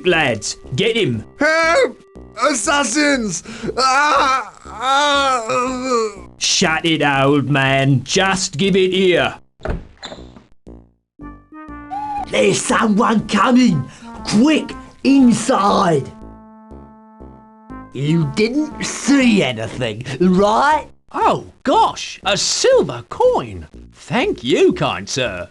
Quick, lads, get him. Help! Assassins! Shut it, old man. Just give it here. There's someone coming! Quick, inside! You didn't see anything, right? Oh, gosh, a silver coin. Thank you, kind sir.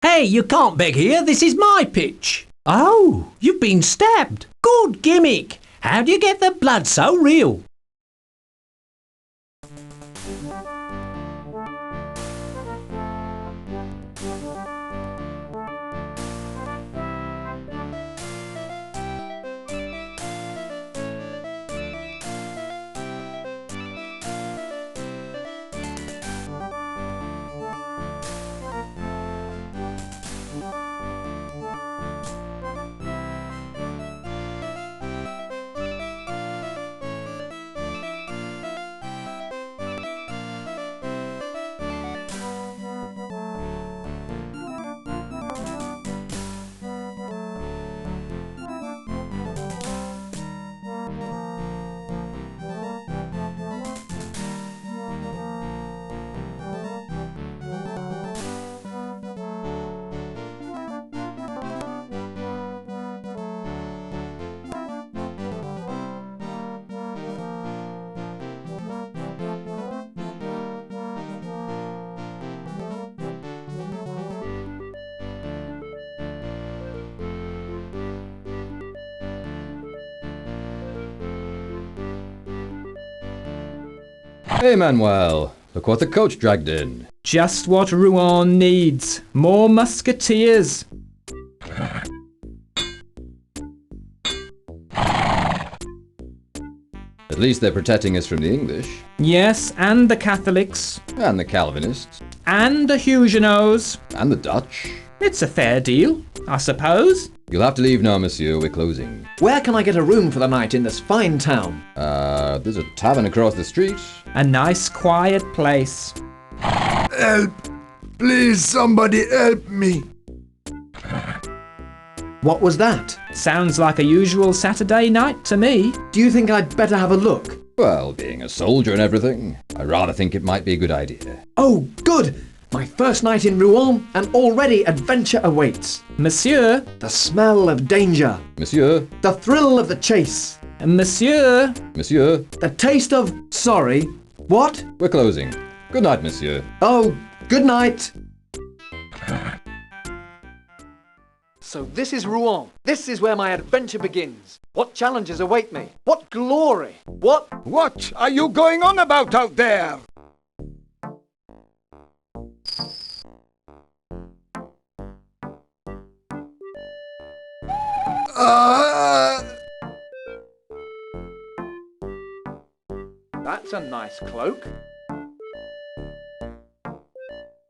Hey, you can't beg here. This is my pitch. Oh, you've been stabbed. Good gimmick. How do you get the blood so real? Hey, Manuel, look what the coach dragged in. Just what Rouen needs. More musketeers. At least they're protecting us from the English. Yes, and the Catholics. And the Calvinists. And the Huguenots. And the Dutch. It's a fair deal, I suppose. You'll have to leave now, monsieur. We're closing. Where can I get a room for the night in this fine town? There's a tavern across the street. A nice quiet place. Help! Please, somebody help me! What was that? Sounds like a usual Saturday night to me. Do you think I'd better have a look? Well, being a soldier and everything, I rather think it might be a good idea. Oh, good! My first night in Rouen, and already adventure awaits. Monsieur. The smell of danger. Monsieur. The thrill of the chase. Monsieur. Monsieur. The taste of... Sorry. What? We're closing. Good night, monsieur. Oh, good night. So this is Rouen. This is where my adventure begins. What challenges await me? What glory? What are you going on about out there? That's a nice cloak.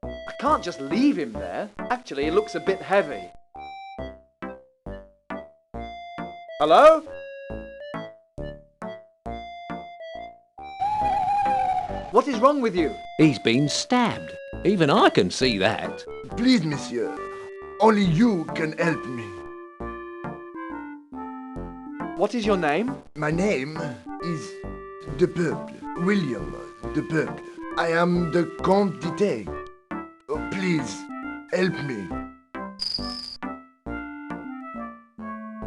I can't just leave him there. Actually, it looks a bit heavy. Hello? What is wrong with you? He's been stabbed. Even I can see that. Please, monsieur. Only you can help me. What is your name? My name is De Peuple. William De Peuple. I am the Comte d'Ité. Oh, please, help me.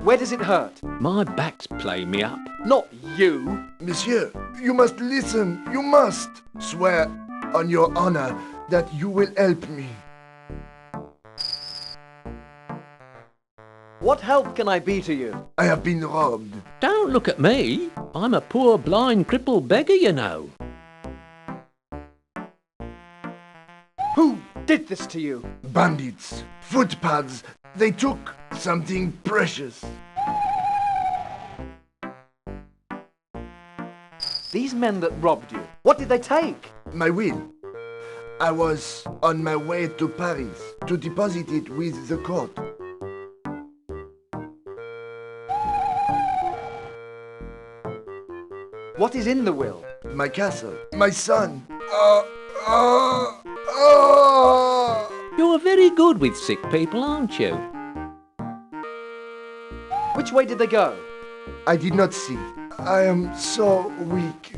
Where does it hurt? My back's playing me up. Not you. Monsieur, you must listen. You must. Swear on your honor that you will help me. What help can I be to you? I have been robbed. Don't look at me. I'm a poor, blind, crippled beggar, you know. Who did this to you? Bandits, footpads, they took something precious. These men that robbed you, what did they take? My will. I was on my way to Paris to deposit it with the court. What is in the will? my castle, my son. Oh. You're very good with sick people, aren't you? Which way did they go? I did not see. I am so weak.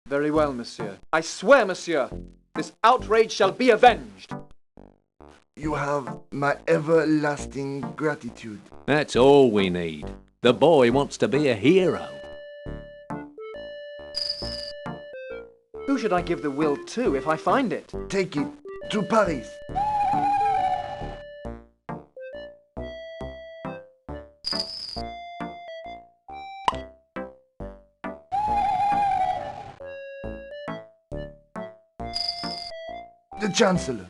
Very well, monsieur. I swear, monsieur, this outrage shall be avenged. You have my everlasting gratitude. That's all we need. The boy wants to be a hero. Who should I give the will to if I find it? Take it to Paris. The Chancellor.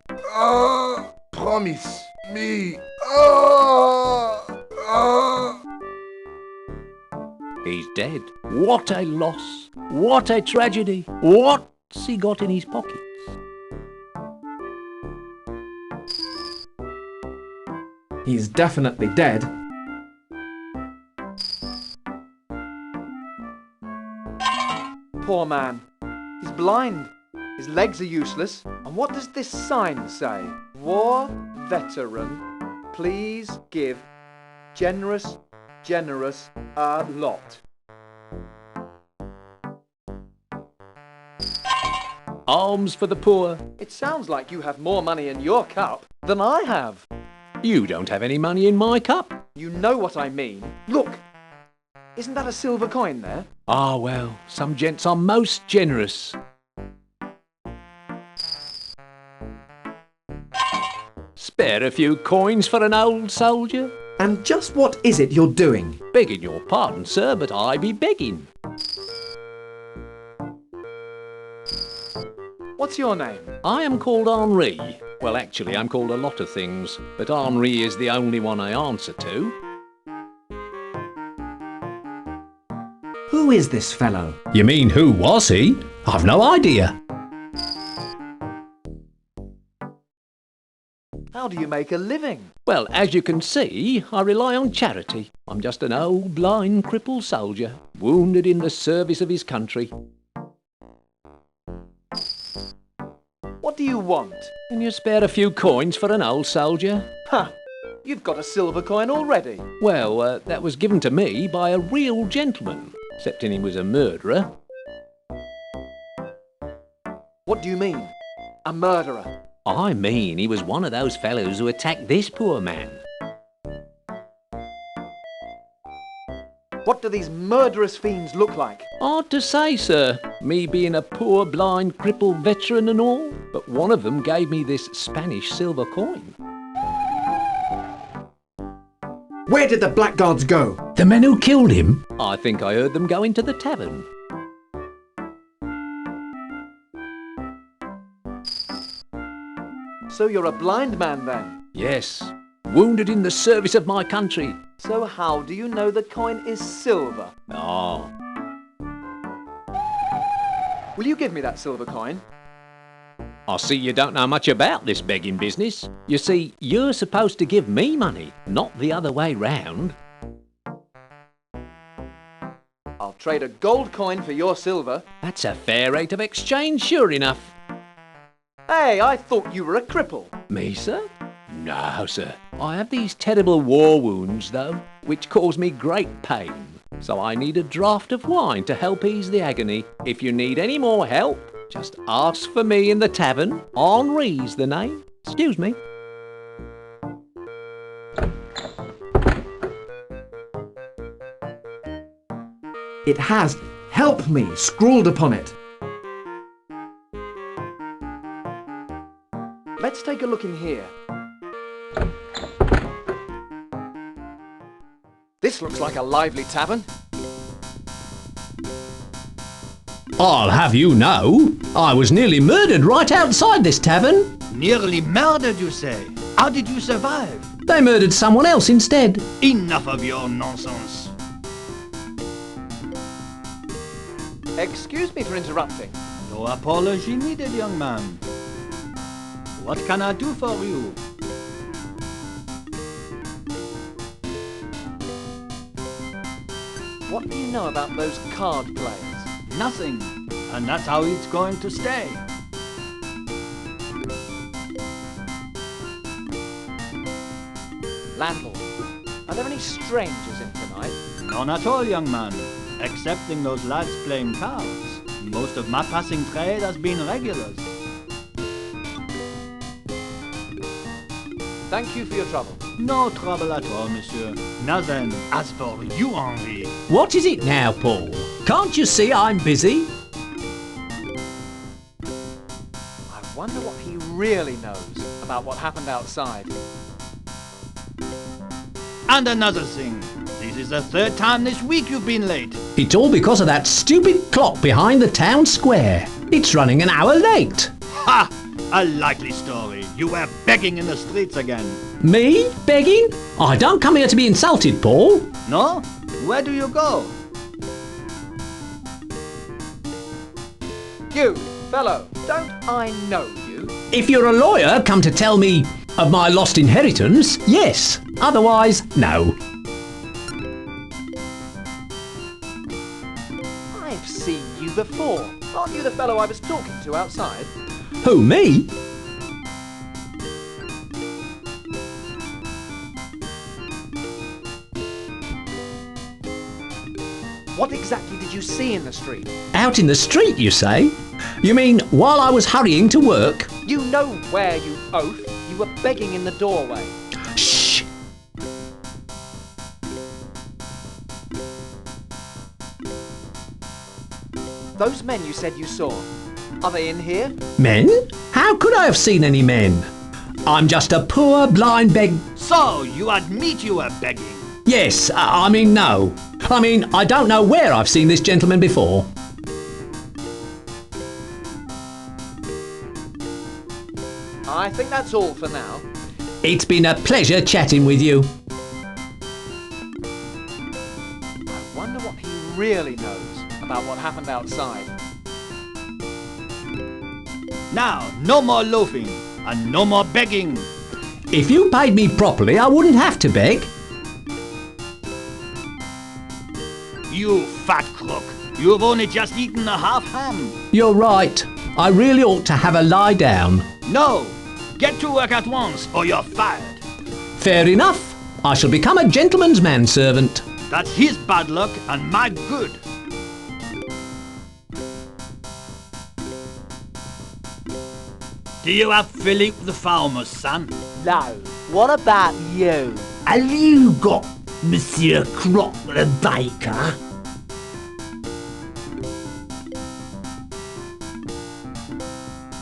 Promise me. He's dead. What a loss. What a tragedy. What's he got in his pockets? He's definitely dead. Poor man. He's blind. His legs are useless. And what does this sign say? War veteran, please give generous a lot. Alms for the poor. It sounds like you have more money in your cup than I have. You don't have any money in my cup. You know what I mean. Look, isn't that a silver coin there? Ah, well, some gents are most generous. Spare a few coins for an old soldier? And just what is it you're doing? Begging your pardon, sir, but I be begging. What's your name? I am called Henri. Well, actually, I'm called a lot of things, but Henri is the only one I answer to. Who is this fellow? You mean who was he? I've no idea. How do you make a living? Well, as you can see, I rely on charity. I'm just an old, blind, crippled soldier, wounded in the service of his country. What do you want? Can you spare a few coins for an old soldier? Ha! You've got a silver coin already. Well, that was given to me by a real gentleman, excepting he was a murderer. What do you mean? A murderer? I mean, he was one of those fellows who attacked this poor man. What do these murderous fiends look like? Hard to say, sir, me being a poor, blind, crippled veteran and all, but one of them gave me this Spanish silver coin. Where did the blackguards go? The men who killed him? I think I heard them go into the tavern. So you're a blind man then? Yes, wounded in the service of my country. So how do you know the coin is silver? Ah. Will you give me that silver coin? I see you don't know much about this begging business. You see, you're supposed to give me money, not the other way round. I'll trade a gold coin for your silver. That's a fair rate of exchange, sure enough. Hey, I thought you were a cripple. Me, sir? No, sir. I have these terrible war wounds, though, which cause me great pain. So I need a draught of wine to help ease the agony. If you need any more help, just ask for me in the tavern. Henri's the name. Excuse me. It has "Help me" scrawled upon it. Let's take a look in here. This looks like a lively tavern. I'll have you know, I was nearly murdered right outside this tavern. Nearly murdered, you say? How did you survive? They murdered someone else instead. Enough of your nonsense. Excuse me for interrupting. No apology needed, young man. What can I do for you? What do you know about those card players? Nothing. And that's how it's going to stay. Landlord, are there any strangers in tonight? None at all, young man. Excepting those lads playing cards. Most of my passing trade has been regulars. Thank you for your trouble. No trouble at all, monsieur. Now then, as for you, Henri. What is it now, Paul? Can't you see I'm busy? I wonder what he really knows about what happened outside. And another thing. This is the third time this week you've been late. It's all because of that stupid clock behind the town square. It's running an hour late. Ha! A likely story. You were begging in the streets again. Me? Begging? I don't come here to be insulted, Paul. No? Where do you go? You, fellow, don't I know you? If you're a lawyer come to tell me of my lost inheritance, yes. Otherwise, no. I've seen you before. Aren't you the fellow I was talking to outside? Who, me? What exactly did you see in the street? Out in the street, you say? You mean while I was hurrying to work? You know where, you oaf. You were begging in the doorway. Shh! Those men you said you saw, are they in here? Men? How could I have seen any men? I'm just a poor blind beg... So, you admit you were begging? Yes, I mean no. I mean, I don't know where I've seen this gentleman before. I think that's all for now. It's been a pleasure chatting with you. I wonder what he really knows about what happened outside. Now, no more loafing and no more begging. If you paid me properly, I wouldn't have to beg. You fat crook. You've only just eaten a half ham. You're right. I really ought to have a lie down. No. Get to work at once or you're fired. Fair enough. I shall become a gentleman's manservant. That's his bad luck and my good. Do you have Philip the farmer's son? No. What about you? Have you got Monsieur Croc the baker?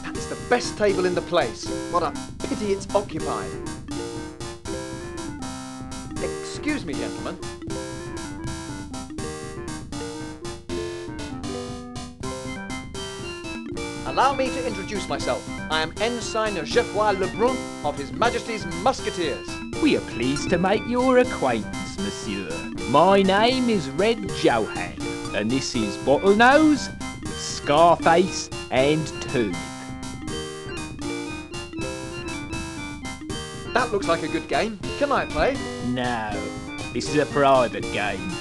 That's the best table in the place. What a pity it's occupied. Excuse me, gentlemen. Allow me to introduce myself. I am Ensign Geoffroi le Brun of His Majesty's Musketeers. We are pleased to make your acquaintance, monsieur. My name is Red Johan, and this is Bottlenose, Scarface, and Tooth. That looks like a good game. Can I play? No, this is a private game.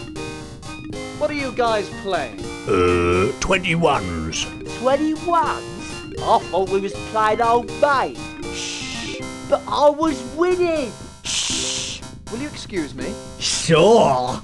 What are you guys playing? 21s. 21s? I thought we was playing old mate. Shh. But I was winning. Will you excuse me? Sure.